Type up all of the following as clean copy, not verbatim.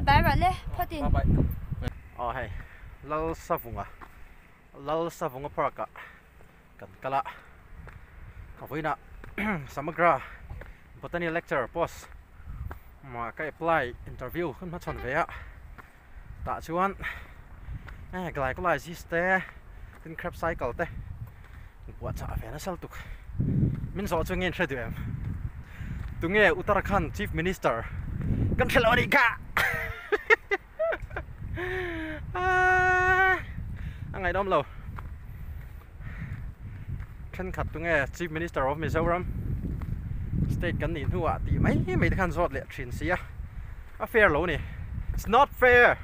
bye bye rồi le phát tin hay lal savunga parka kan kala avoina samagra botany lecture post mà cái apply interview không nó chọn về ạ tạ chuan cái có lại gì thế tin crab cycle thế buat chả phải nó sao tục mình rõ cho nghe thế được em tụi nghe Uttarakhand Chief Minister kan thelo đi cả ngày đó lâu khăn khát tụi nghe Chief Minister of Mizoram state kan nhìn hua thì mấy khăn giọt lệ chuyện gì à fair lâu nè it's not fair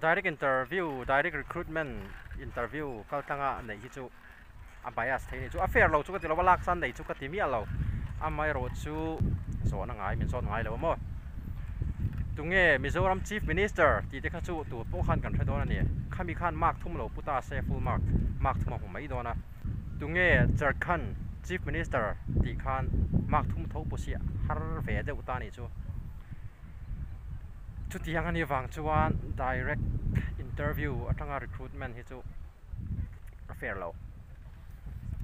direct interview direct recruitment interview kal tanga nei hi chu a bias theini chu affair lo chu ka tilo lak san nei chu ka timi alo amai ro chu zo na ngai min zo ngai lo mo tunge Mizoram Chief Minister ti te kha chu tu po khan kan thadona ni khami khan mark thum lo puta se full mark thum ho mai dona tunge Jharkhand Chief Minister ti khan mark thum tho posia har ve de utani chu chút tiếng anh vang chuan direct interview atanga recruitment hi chu fair low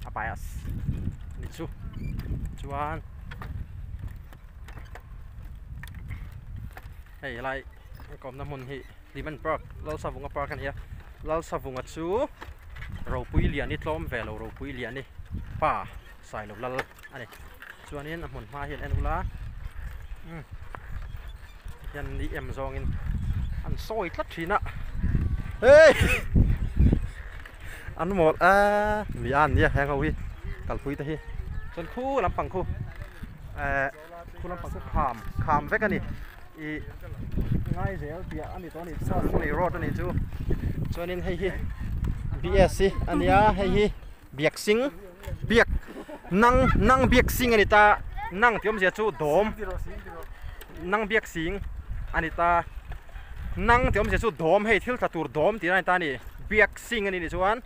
a bias ni chu chuan hey lại kom na mun hi Liman Park lal savunga park an hi lal savunga chu ro pui lian ni tlom ve lo ro pui lian ni pa sai lo lal ani chuan in mun ma hian enula yan đi em zong in ăn soi thắt thìn ạ hey ăn một mì ăn nhỉ hàng hậu hi cẩn phui thế hi chân khu làm bằng khu khu làm bằng khu kham vét cái này ngay dễ bịa anh đi tôi này sao khu này rót này chú cho nên hay hi BSc anh ya hay hi biếc sinh biếc năng biếc sinh anh ta năng tiêm gì chú đốm năng biếc sinh Anita nang tiom se chu dom hei thil thatur dom ti ta ni biak sing ani ni chuan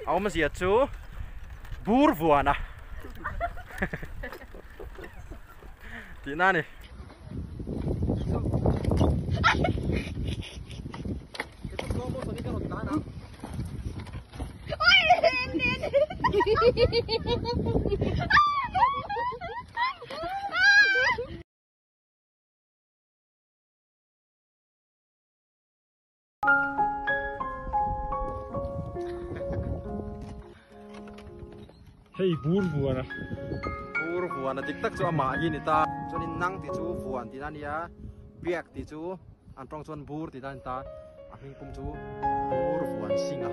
auma zia chu bur vuana ti na ni hey bur vuana dik tak chu ama hi ni ta chuan nang ti chu vuan ti na nia biak ti chu an tong chuan bur ti dan ta a hing kum chu bur vuan singa